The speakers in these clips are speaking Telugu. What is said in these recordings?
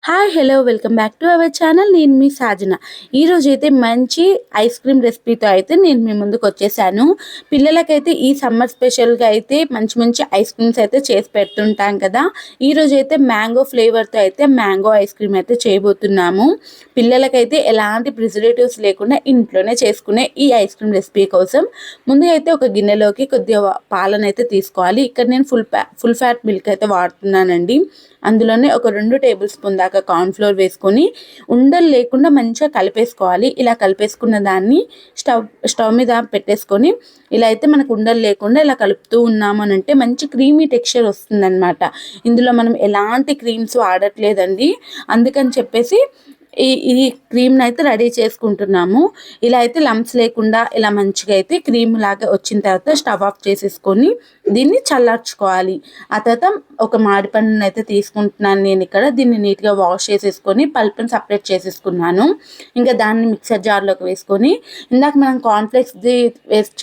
Hi hello welcome back to our channel. నేను మీ సాజన. ఈరోజు అయితే మంచి ఐస్ క్రీమ్ రెసిపీతో అయితే నేను మీ ముందుకు వచ్చేసాను. పిల్లలకైతే ఈ సమ్మర్ స్పెషల్గా అయితే మంచి మంచి ఐస్ క్రీమ్స్ అయితే చేసి పెడుతుంటాం కదా. ఈరోజు అయితే మ్యాంగో ఫ్లేవర్తో అయితే మ్యాంగో ఐస్ క్రీమ్ అయితే చేయబోతున్నాము. పిల్లలకైతే ఎలాంటి ప్రిజర్వేటివ్స్ లేకుండా ఇంట్లోనే చేసుకునే ఈ ఐస్ క్రీమ్ రెసిపీ కోసం ముందుగా అయితే ఒక గిన్నెలోకి కొద్దిగా పాలను అయితే తీసుకోవాలి. ఇక్కడ నేను ఫుల్ ఫ్యాట్ మిల్క్ అయితే వాడుతున్నానండి. అందులోనే ఒక 2 టేబుల్ స్పూన్ దాకా కార్న్‌ఫ్లోర్ వేసుకొని ఉండలు లేకుండా మంచిగా కలిపేసుకోవాలి. ఇలా కలిపేసుకున్న దాన్ని స్టవ్ మీద పెట్టేసుకొని ఇలా అయితే మనకు ఉండలు లేకుండా ఇలా కలుపుతూ ఉన్నాము అనంటే మంచి క్రీమీ టెక్స్చర్ వస్తుందన్నమాట. ఇందులో మనం ఎలాంటి క్రీమ్స్ వాడట్లేదండి. అందుకని చెప్పేసి ఈ క్రీమ్‌ని అయితే రెడీ చేసుకుంటున్నాము. ఇలా అయితే లంప్స్ లేకుండా ఇలా మంచిగా అయితే క్రీమ్ లాగా వచ్చిన తర్వాత స్టవ్ ఆఫ్ చేసేసుకొని దీన్ని చల్లార్చుకోవాలి. ఆ తర్వాత ఒక మామిడి పండుని అయితే తీసుకుంటున్నాను నేను ఇక్కడ. దీన్ని నీట్‌గా వాష్ చేసేసుకొని పల్ప్‌ని సెపరేట్ చేసేసుకున్నాను. ఇంకా దాన్ని మిక్సర్ జార్‌లోకి వేసుకొని ఇందాక మనం కార్న్‌ఫ్లేక్స్‌ది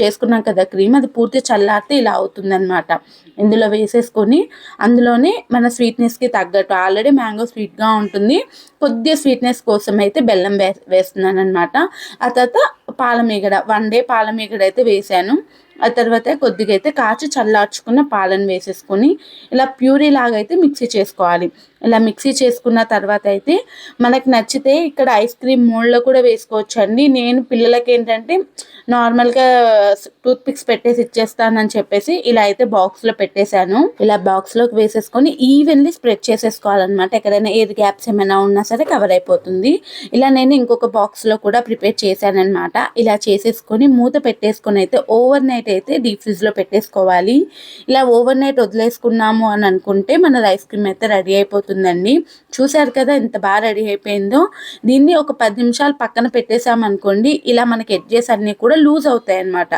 చేసుకున్నాం కదా క్రీమ్, అది పూర్తిగా చల్లారితే ఇలా అవుతుందన్నమాట. ఇందులో వేసేసుకొని అందులోనే మన స్వీట్‌నెస్‌కి తగ్గట్టు ఆల్రెడీ మ్యాంగో స్వీట్‌గా ఉంటుంది. కొద్దిగా స్వీట్‌నెస్ కోసం అయితే బెల్లం వేస్తున్నానన్నమాట. ఆ తర్వాత పాలమీగడ 1 డే పాలమీగడ అయితే వేశాను. ఆ తర్వాత కొద్దిగా అయితే కాచి చల్లార్చుకున్న పాలను వేసేసుకొని ఇలా ప్యూరీ లాగా అయితే మిక్సీ చేసుకోవాలి. ఇలా మిక్సీ చేసుకున్న తర్వాత అయితే మనకు నచ్చితే ఇక్కడ ఐస్ క్రీమ్ మోల్డ్‌లో కూడా వేసుకోవచ్చండి. నేను పిల్లలకి ఏంటంటే నార్మల్‌గా టూత్ పిక్స్ పెట్టేసి ఇచ్చేస్తానని చెప్పేసి ఇలా అయితే బాక్స్‌లో పెట్టేశాను. ఇలా బాక్స్‌లోకి వేసేసుకొని ఈవెన్‌లీ స్ప్రెడ్ చేసేసుకోవాలన్నమాట. ఎక్కడైనా ఎయిర్ గ్యాప్స్ ఏమైనా ఉన్నా సరే కవర్ అయిపోతుంది. ఇలా నేను ఇంకొక బాక్స్‌లో కూడా ప్రిపేర్ చేశానన్నమాట. ఇలా చేసేసుకొని మూత పెట్టేసుకొని అయితే ఓవర్ నైట్ అయితే డీప్ ఫ్రిడ్జ్‌లో పెట్టేసుకోవాలి. ఇలా ఓవర్ నైట్ వదిలేసుకున్నాము అని అనుకుంటే మన ఐస్ క్రీమ్ అయితే రెడీ అయిపోతుందండి. చూసారు కదా ఎంత బాగా రెడీ అయిపోయిందో. దీన్ని ఒక 10 నిమిషాలు పక్కన పెట్టేసామనుకోండి, ఇలా మనకి ఎడ్జెస్ అన్నీ కూడా లూజ్ అవుతాయి అన్నమాట.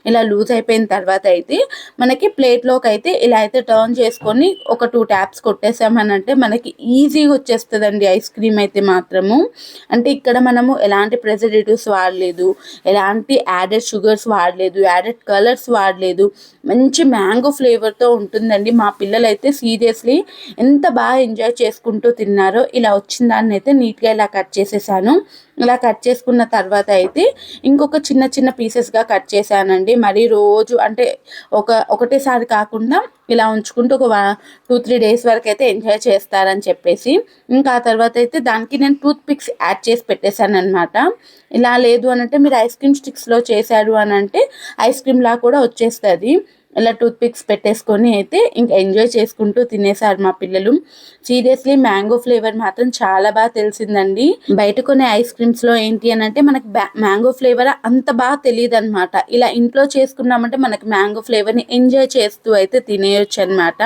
ఇలా లూజ్ అయిపోయిన తర్వాత అయితే మనకి ప్లేట్లోకి అయితే ఇలా అయితే టర్న్ చేసుకొని ఒక 2 ట్యాప్స్ కొట్టేసామనంటే మనకి ఈజీగా వచ్చేస్తుందండి ఐస్ క్రీమ్ అయితే మాత్రము. అంటే ఇక్కడ మనము ఎలాంటి ప్రిజర్వేటివ్స్ వాడలేదు, ఎలాంటి యాడెడ్ షుగర్స్ వాడలేదు, యాడెడ్ కలర్స్ వాడలేదు. మంచి మ్యాంగో ఫ్లేవర్తో ఉంటుందండి. మా పిల్లలైతే సీరియస్లీ ఎంత బాగా ఎంజాయ్ చేసుకుంటూ తిన్నారో. ఇలా వచ్చిన దాన్ని అయితే నీట్గా ఇలా కట్ చేసేసాను. ఇలా కట్ చేసుకున్న తర్వాత అయితే ఇంకొక చిన్న చిన్న పీసెస్గా కట్ చేశానండి. మరి రోజు అంటే ఒకటేసారి కాకుండా ఇలా ఉంచుకుంటూ ఒక 2-3 డేస్ వరకు అయితే ఎంజాయ్ చేస్తారని చెప్పేసి ఇంకా ఆ తర్వాత అయితే దానికి నేను టూత్ పిక్స్ యాడ్ చేసి పెట్టేశాను అనమాట. ఇలా లేదు అనంటే మీరు ఐస్ క్రీమ్ స్టిక్స్లో చేశారు అని అంటే ఐస్ క్రీమ్లా కూడా వచ్చేస్తుంది. ఇలా టూత్ పిక్స్ పెట్టేసుకొని అయితే ఇంకా ఎంజాయ్ చేసుకుంటూ తినేసారు మా పిల్లలు. సీరియస్లీ మ్యాంగో ఫ్లేవర్ మాత్రం చాలా బాగా తెలిసిందండి. బయట కొనే ఐస్ క్రీమ్స్లో ఏంటి అని అంటే మనకి మ్యాంగో ఫ్లేవర్ అంత బాగా తెలియదు అనమాట. ఇలా ఇంట్లో చేసుకున్నామంటే మనకి మ్యాంగో ఫ్లేవర్ని ఎంజాయ్ చేస్తూ అయితే తినేయొచ్చు అనమాట.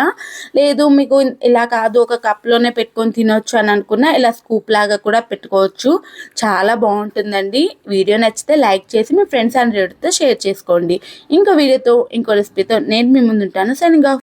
లేదు మీకు ఇలా కాదు ఒక కప్లోనే పెట్టుకొని తినొచ్చు అని అనుకున్నా ఇలా స్కూప్ లాగా కూడా పెట్టుకోవచ్చు. చాలా బాగుంటుందండి. వీడియో నచ్చితే లైక్ చేసి మీ ఫ్రెండ్స్ అండ్ రిలేటివ్స్తో షేర్ చేసుకోండి. ఇంకో వీడియోతో ఇంకో రెసిపీతో నేను మీ ముందుంటాను. Signing of.